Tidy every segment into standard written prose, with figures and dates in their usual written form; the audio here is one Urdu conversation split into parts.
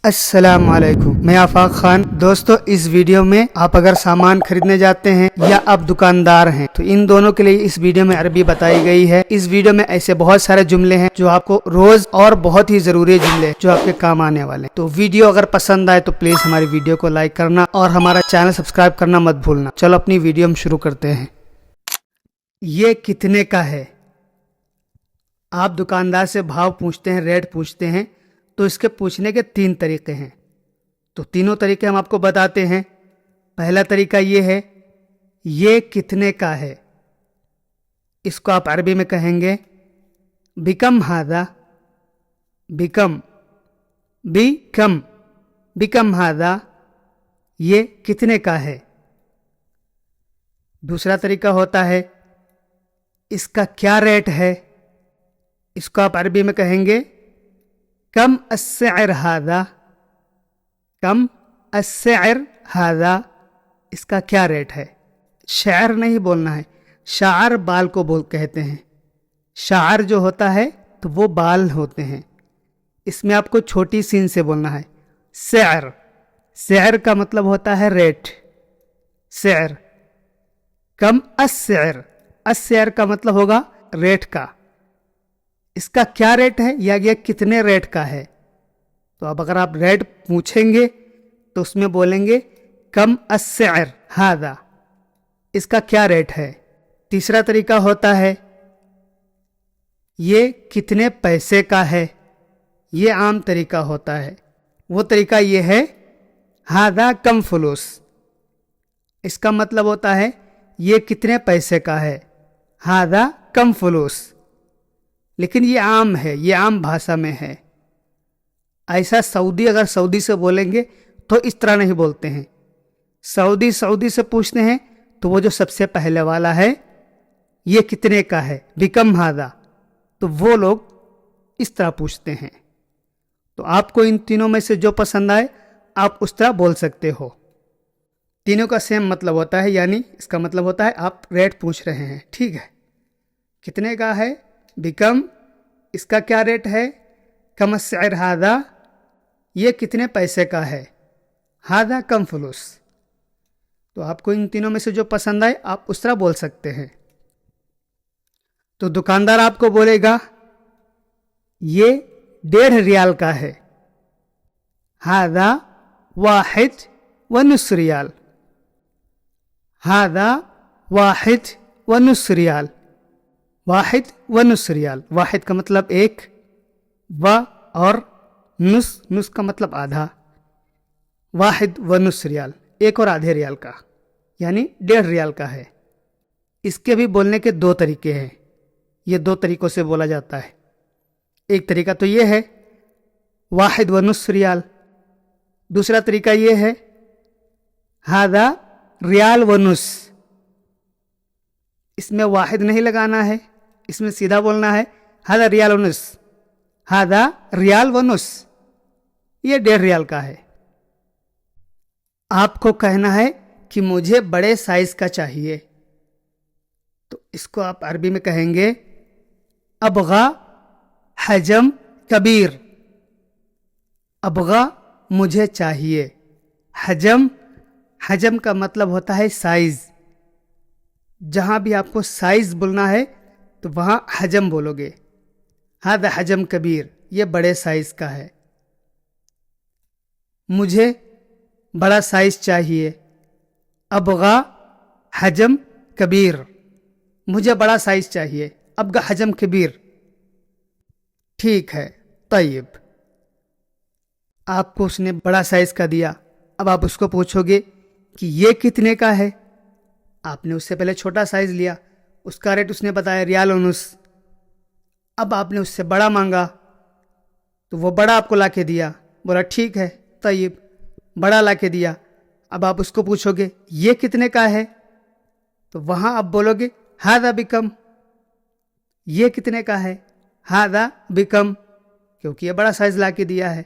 السلام علیکم، میں آفاق خان۔ دوستو، اس ویڈیو میں آپ اگر سامان خریدنے جاتے ہیں یا آپ دکاندار ہیں تو ان دونوں کے لیے اس ویڈیو میں عربی بتائی گئی ہے۔ اس ویڈیو میں ایسے بہت سارے جملے ہیں جو آپ کو روز اور بہت ہی ضروری جملے جو آپ کے کام آنے والے ہیں۔ تو ویڈیو اگر پسند آئے تو پلیز ہماری ویڈیو کو لائک کرنا اور ہمارا چینل سبسکرائب کرنا مت بھولنا۔ چلو اپنی ویڈیو ہم شروع کرتے ہیں۔ یہ کتنے کا ہے؟ آپ دکاندار سے بھاؤ پوچھتے ہیں، ریٹ پوچھتے ہیں، تو اس کے پوچھنے کے 3 طریقے ہیں۔ تو تینوں طریقے ہم آپ کو بتاتے ہیں۔ پہلا طریقہ یہ ہے، یہ کتنے کا ہے؟ اس کو آپ عربی میں کہیں گے بکم ہذا، بکم ہذا، یہ کتنے کا ہے۔ دوسرا طریقہ ہوتا ہے، اس کا کیا ریٹ ہے؟ اس کو آپ عربی میں کہیں گے کم السعر هذا، کم السعر هذا، اس کا کیا ریٹ ہے۔ شعر نہیں بولنا ہے، شعر بال کو کہتے ہیں۔ شعر جو ہوتا ہے تو وہ بال ہوتے ہیں، اس میں آپ کو چھوٹی سین سے بولنا ہے۔ سعر، سعر کا مطلب ہوتا ہے ریٹ، سعر۔ کم السعر، السعر کا مطلب ہوگا ریٹ کا۔ اس کا کیا ریٹ ہے یا یہ کتنے ریٹ کا ہے۔ تو اب اگر آپ ریٹ پوچھیں گے تو اس میں بولیں گے کم السعر ہذا، اس کا کیا ریٹ ہے۔ تیسرا طریقہ ہوتا ہے، یہ کتنے پیسے کا ہے۔ یہ عام طریقہ ہوتا ہے۔ وہ طریقہ یہ ہے ہذا کم فلوس، اس کا مطلب ہوتا ہے یہ کتنے پیسے کا ہے، ہذا کم فلوس۔ لیکن یہ عام ہے، یہ عام بھاشا میں ہے۔ ایسا اگر سعودی سے بولیں گے تو اس طرح نہیں بولتے ہیں۔ سعودی سے پوچھتے ہیں تو وہ جو سب سے پہلے والا ہے، یہ کتنے کا ہے، بکم ہذا، تو وہ لوگ اس طرح پوچھتے ہیں۔ تو آپ کو ان تینوں میں سے جو پسند آئے آپ اس طرح بول سکتے ہو۔ تینوں کا سیم مطلب ہوتا ہے، یعنی اس کا مطلب ہوتا ہے آپ ریٹ پوچھ رہے ہیں، ٹھیک ہے۔ کتنے کا ہے، بکم، اس کا کیا ریٹ ہے، کم السعر ہذا، یہ کتنے پیسے کا ہے، ہذا کم فلوس۔ تو آپ کو ان تینوں میں سے جو پسند آئے آپ اس طرح بول سکتے ہیں۔ تو دکاندار آپ کو بولے گا یہ 1.5 ریال کا ہے، ہذا 1.5 ریال، ہذا 1.5 ریال، 1.5 ریال۔ واحد کا مطلب ایک، و اور نص کا مطلب آدھا، 1.5 ریال، 1 اور آدھے ریال کا، یعنی 1.5 ریال کا ہے۔ اس کے بھی بولنے کے 2 طریقے ہیں، یہ 2 طریقوں سے بولا جاتا ہے۔ ایک طریقہ تو یہ ہے 1.5 ریال، دوسرا طریقہ یہ ہے ہذا 1.5 ریال، اس میں واحد نہیں لگانا ہے، اس میں سیدھا بولنا ہے ہذا 1.5 ریال، ہذا 1.5 ریال، یہ 1.5 ریال کا ہے۔ آپ کو کہنا ہے کہ مجھے بڑے سائز کا چاہیے، تو اس کو آپ عربی میں کہیں گے ابغا حجم کبیر، ابغا مجھے چاہیے، حجم کا مطلب ہوتا ہے سائز۔ جہاں بھی آپ کو سائز بولنا ہے تو وہاں حجم بولو گے، ہذا حجم کبیر، یہ بڑے سائز کا ہے۔ مجھے بڑا سائز چاہیے، ابغا حجم کبیر، مجھے بڑا سائز چاہیے، ابغا حجم کبیر۔ ٹھیک ہے، طیب۔ آپ کو اس نے بڑا سائز کا دیا، اب آپ اس کو پوچھو گے کہ یہ کتنے کا ہے۔ آپ نے اس سے پہلے چھوٹا سائز لیا، اس کا ریٹ اس نے بتایا 1.5 ریال۔ اب آپ نے اس سے بڑا مانگا تو وہ بڑا آپ کو لا کے دیا، بولا ٹھیک ہے، طیب، بڑا لا کے دیا۔ اب آپ اس کو پوچھو گے یہ کتنے کا ہے، تو وہاں آپ بولو گے ہذا بکم، یہ کتنے کا ہے، ہذا بکم، کیونکہ یہ بڑا سائز لا کے دیا ہے،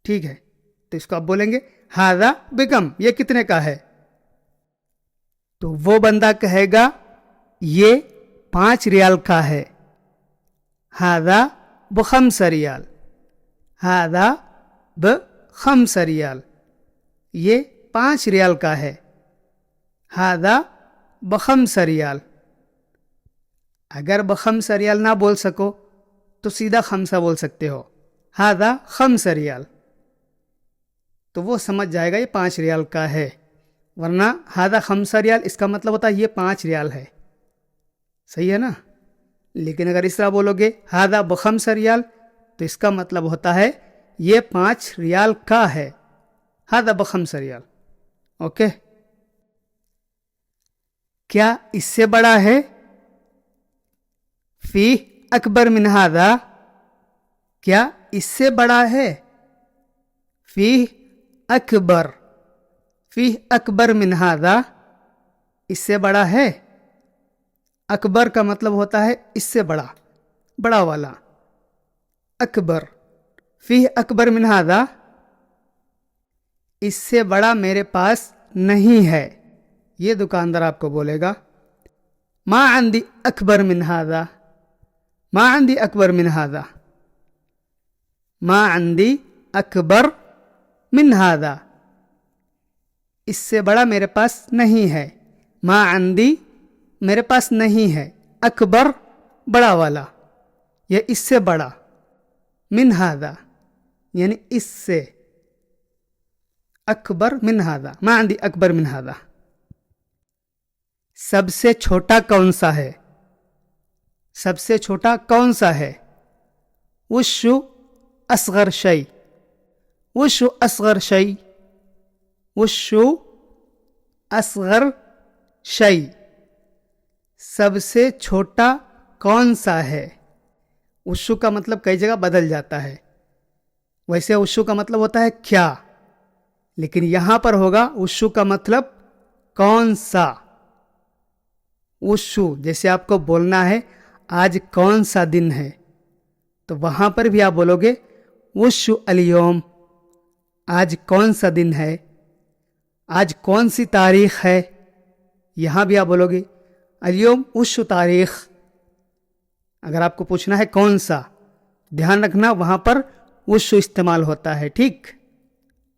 ٹھیک ہے۔ تو اس کو آپ بولیں گے ہذا بکم، یہ کتنے کا ہے۔ تو وہ بندہ کہے گا یہ 5 ریال کا ہے، ہذا ب5 ریال، ہذا ب5 ریال، یہ 5 ریال کا ہے. ہذا ب5 ریال. اگر ب5 ریال نہ بول سکو تو سیدھا 5 بول سکتے ہو، ہذا 5 ریال، تو وہ سمجھ جائے گا یہ 5 ریال کا ہے. ورنہ ہذا 5 ریال اس کا مطلب ہوتا ہے یہ 5 ریال ہے. صحیح ہے نا؟ لیکن اگر اس طرح بولو گے ہذا ب5 ریال تو اس کا مطلب ہوتا ہے یہ 5 ریال کا ہے. ہذا ب5 ریال. اوکے. کیا اس سے بڑا ہے؟ فی اکبر من ہذا. کیا اس سے بڑا ہے؟ فی اکبر. فی اکبر من ہذا، اس سے بڑا ہے. اکبر کا مطلب ہوتا ہے اس سے بڑا، بڑا والا. اکبر. فی اکبر من ہذا، اس سے بڑا میرے پاس نہیں ہے. یہ دکاندار آپ کو بولے گا ما عندی اکبر من ہذا، ما عندی اکبر من ہذا، ما عندی اکبر من ہذا، اس سے بڑا میرے پاس نہیں ہے. ما عندی میرے پاس نہیں ہے، اکبر بڑا والا یا اس سے بڑا، من ہذا یعنی اس سے. اکبر من ہذا، ما عندی اکبر من ہذا. سب سے چھوٹا کون سا ہے؟ سب سے چھوٹا کون سا ہے؟ وشو اصغر شیء، وشو اصغر شیء، وشو اصغر شیء. سب سے چھوٹا کون سا ہے؟ وشو کا مطلب کئی جگہ بدل جاتا ہے. ویسے وشو کا مطلب ہوتا ہے کیا، لیکن یہاں پر ہوگا وشو کا مطلب کون سا. وشو جیسے آپ کو بولنا ہے آج کون سا دن ہے، تو وہاں پر بھی آپ بولو گے وشو الیوم، آج کون سا دن ہے، آج کون سی تاریخ ہے. یہاں بھی آپ بولو گے الیوم وشو تاریخ. اگر آپ کو پوچھنا ہے کون سا، دھیان رکھنا وہاں پر وشو استعمال ہوتا ہے. ٹھیک،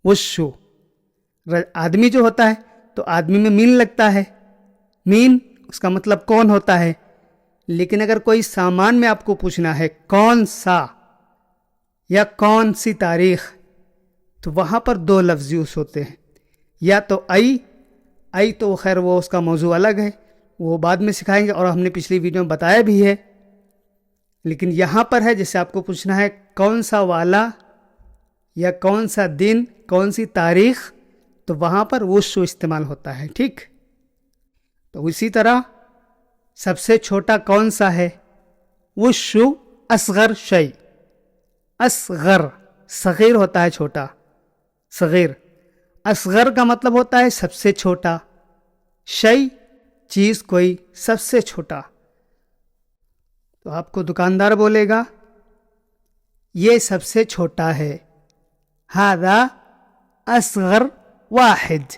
وشو. آدمی جو ہوتا ہے تو آدمی میں مین لگتا ہے، مین اس کا مطلب کون ہوتا ہے. لیکن اگر کوئی سامان میں آپ کو پوچھنا ہے کون سا یا کون سی تاریخ، تو وہاں پر 2 لفظ یوز ہوتے ہیں. یا تو ای تو خیر وہ اس کا موضوع الگ ہے، وہ بعد میں سکھائیں گے اور ہم نے پچھلی ویڈیو میں بتایا بھی ہے. لیکن یہاں پر ہے جیسے آپ کو پوچھنا ہے کون سا والا یا کون سا دن، کون سی تاریخ، تو وہاں پر وشو استعمال ہوتا ہے. ٹھیک، تو اسی طرح سب سے چھوٹا کون سا ہے؟ وشو اصغر شیء. اصغر صغیر ہوتا ہے چھوٹا، صغیر. اصغر کا مطلب ہوتا ہے سب سے چھوٹا، شیء چیز کوئی، سب سے چھوٹا. تو آپ کو دکاندار بولے گا یہ سب سے چھوٹا ہے، ھذا اصغر واحد،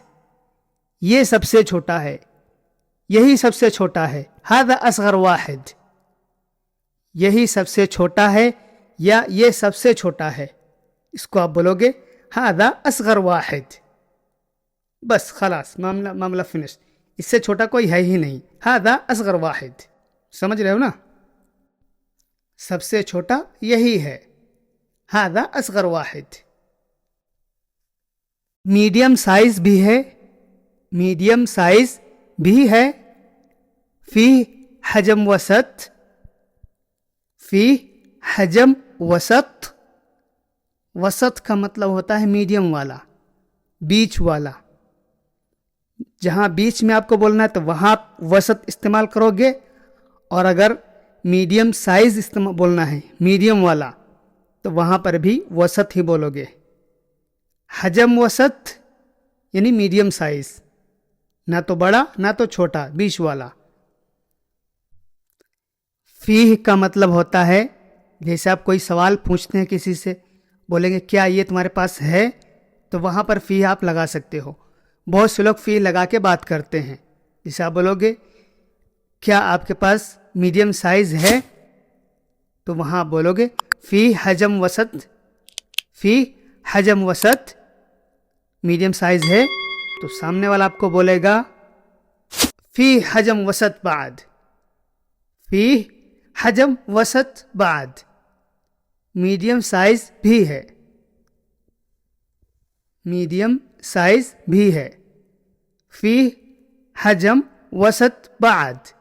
یہ سب سے چھوٹا ہے، یہی سب سے چھوٹا ہے. ھذا اصغر واحد، یہی سب سے چھوٹا ہے یا یہ سب سے چھوٹا ہے. اس کو آپ بولو گے ھذا اصغر واحد. بس خلاص، معاملہ فنش. اس سے چھوٹا کوئی ہے ہی نہیں. ھذا اصغر واحد. سمجھ رہے ہو نا؟ سب سے چھوٹا یہی ہے، ھذا اصغر واحد. میڈیم سائز بھی ہے، میڈیم سائز بھی ہے. فی حجم وسط، فی حجم وسط. وسط کا مطلب ہوتا ہے میڈیم والا، بیچ والا. جہاں بیچ میں آپ کو بولنا ہے تو وہاں وسط استعمال کرو گے، اور اگر میڈیم سائز بولنا ہے، میڈیم والا، تو وہاں پر بھی وسط ہی بولو گے. حجم وسط یعنی میڈیم سائز، نہ تو بڑا نہ تو چھوٹا، بیچ والا. فیہ کا مطلب ہوتا ہے جیسے آپ کوئی سوال پوچھتے ہیں کسی سے، بولیں گے کیا یہ تمہارے پاس ہے، تو وہاں پر فیہ آپ لگا سکتے ہو. بہت سے لوگ فیہ لگا کے بات کرتے ہیں. جیسے آپ بولو گے کیا آپ کے پاس میڈیم سائز ہے، تو وہاں بولو گے فی حجم وسط، فی حجم وسط میڈیم سائز ہے تو سامنے والا آپ کو بولے گا فی حجم وسط بعد، فی حجم وسط بعد، میڈیم سائز بھی ہے، میڈیم سائز بھی ہے، فی حجم وسط بعد،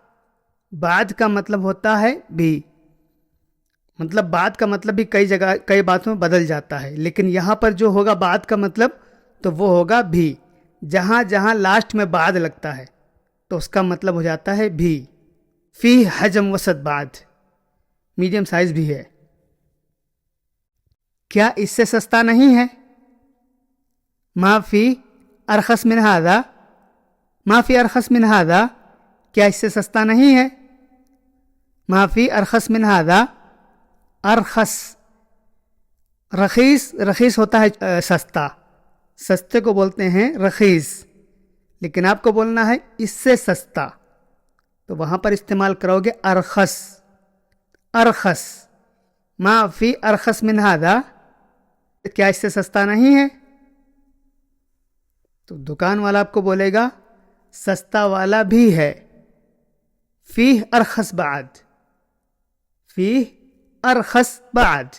بعد کا مطلب ہوتا ہے بھی، مطلب بعد کا مطلب بھی کئی جگہ کئی باتوں میں بدل جاتا ہے، لیکن یہاں پر جو ہوگا بعد کا مطلب تو وہ ہوگا بھی، جہاں جہاں لاسٹ میں بعد لگتا ہے تو اس کا مطلب ہو جاتا ہے بھی، فی حجم وسط بعد، میڈیم سائز بھی ہے۔ کیا اس سے سستا نہیں ہے؟ ما فی ارخص من ھذا، ما فی ارخص من ھذا، کیا اس سے سستا نہیں ہے؟ ما فی ارخص من ھذا، ارخص رخیص، رخیص ہوتا ہے سستا، سستے کو بولتے ہیں رخیص، لیکن آپ کو بولنا ہے اس سے سستا تو وہاں پر استعمال کرو گے ارخص، ارخص، ما فی ارخص من ھذا، کیا اس سے سستا نہیں ہے؟ تو دکان والا آپ کو بولے گا سستا والا بھی ہے، فی ارخص بعد، فی ارخص بعد،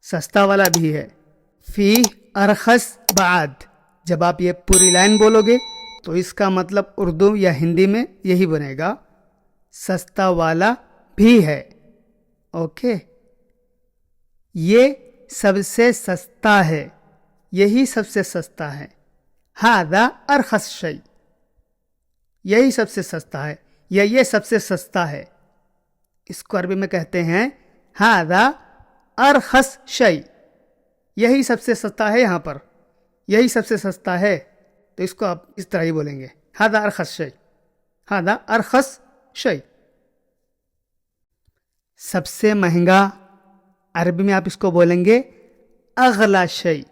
سستا والا بھی ہے، فی ارخص بعد۔ جب آپ یہ پوری لائن بولو گے تو اس کا مطلب اردو یا ہندی میں یہی بنے گا، سستا والا بھی ہے۔ اوکے، یہ سب سے سستا ہے، یہی سب سے سستا ہے، ھذا ارخص شیء، یہی سب سے سستا ہے یا یہ سب سے سستا ہے، اس کو عربی میں کہتے ہیں ھذا ارخص شیء، یہی سب سے سستا ہے، یہاں پر یہی سب سے سستا ہے تو اس کو آپ اس طرح ہی بولیں گے، ھذا ارخص شیء، ھذا ارخص شیء۔ سب سے مہنگا عربی میں آپ اس کو بولیں گے اغلا شیء،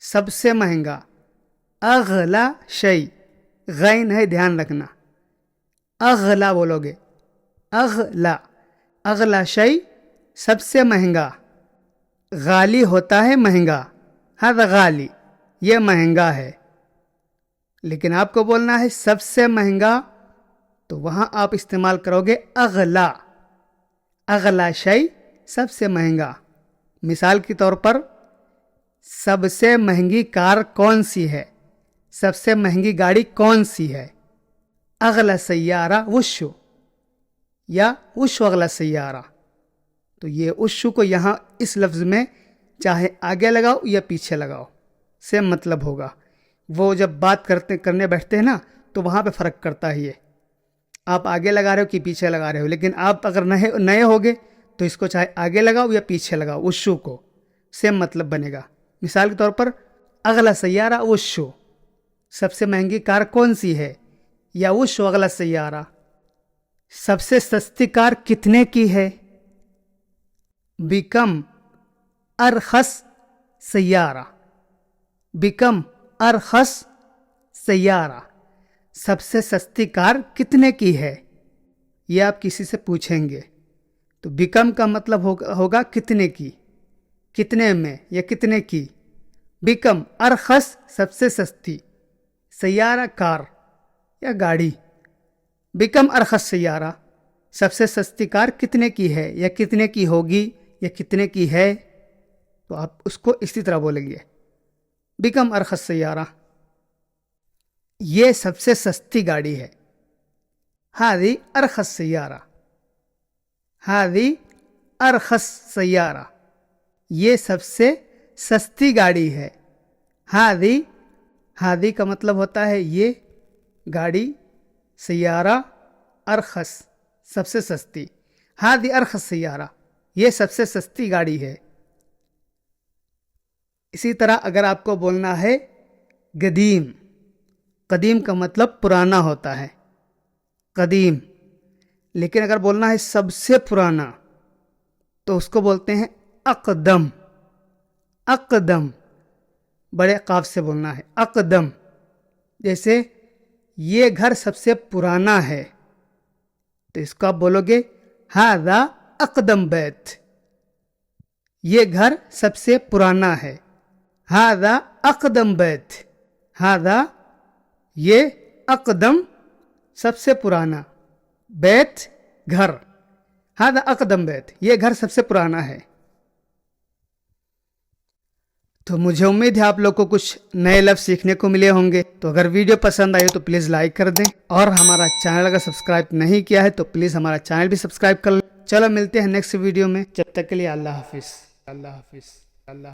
سب سے مہنگا، اغلا شیء، غین ہے دھیان رکھنا، اغلا بولو گے، اغلا، اغلا شیء سب سے مہنگا، غالی ہوتا ہے مہنگا، ھذا غالی، یہ مہنگا ہے، لیکن آپ کو بولنا ہے سب سے مہنگا تو وہاں آپ استعمال کرو گے اغلا، اغلا شیء سب سے مہنگا۔ مثال کے طور پر سب سے مہنگی کار کون سی ہے، سب سے مہنگی گاڑی کون سی ہے، اغلا سیارہ وشو، یا وشو اغلا سیارہ، تو یہ وشو کو یہاں اس لفظ میں چاہے آگے لگاؤ یا پیچھے لگاؤ سیم مطلب ہوگا، وہ جب بات کرنے بیٹھتے ہیں نا تو وہاں پہ فرق کرتا ہے، یہ آپ آگے لگا رہے ہو کہ پیچھے لگا رہے ہو، لیکن آپ اگر نئے ہوگے تو اس کو چاہے آگے لگاؤ یا پیچھے لگاؤ، وشو کو سیم مطلب بنے گا۔ مثال کے طور پر اغلا سیارہ وشو، سب سے مہنگی کار کون سی ہے، یا وشو اغلا سیارہ، سب سے سستی کار کتنے کی ہے، بیکم ارخص سیارہ، بیکم ارخص سیارہ، سب سے سستی کار کتنے کی ہے، یہ آپ کسی سے پوچھیں گے تو بیکم کا مطلب ہوگا کتنے کی، کتنے میں یا کتنے کی، بیکم ارخص سب سے سستی، سیارہ کار یا گاڑی، بیکم ارخص سیارہ سب سے سستی کار کتنے کی ہے یا کتنے کی ہوگی یا کتنے کی ہے، تو آپ اس کو اسی طرح بولیں گے، بیکم ارخص سیارہ، یہ سب سے سستی گاڑی ہے، ھذی ارخص سیارہ، ھذی ارخص سیارہ، یہ سب سے سستی گاڑی ہے، ھذی، ھذی کا مطلب ہوتا ہے یہ گاڑی، سیارہ ارخص سب سے سستی، ھذی ارخص سیارہ، یہ سب سے سستی گاڑی ہے۔ اسی طرح اگر آپ کو بولنا ہے قدیم، قدیم کا مطلب پرانا ہوتا ہے، قدیم، لیکن اگر بولنا ہے سب سے پرانا تو اس کو بولتے ہیں اقدم، اقدم، بڑے قاف سے بولنا ہے، اقدم، جیسے یہ گھر سب سے پرانا ہے تو اس کو آپ بولو گے ھذا اقدم بیت، یہ گھر سب سے پرانا ہے، ہاذا اقدم بیت، ہاذا یہ، اقدم سب سے پرانا، بیت گھر، ہاذا اقدم بیت یہ گھر سب سے پرانا ہے۔ تو مجھے امید ہے آپ لوگ کو کچھ نئے لفظ سیکھنے کو ملے ہوں گے۔ تو اگر ویڈیو پسند آئی تو پلیز لائک کر دیں، اور ہمارا چینل اگر سبسکرائب نہیں کیا ہے تو پلیز ہمارا چینل بھی سبسکرائب کر لیں۔ چلو ملتے ہیں نیکسٹ ویڈیو میں، جب تک کے لیے اللہ حافظ، اللہ حافظ، اللہ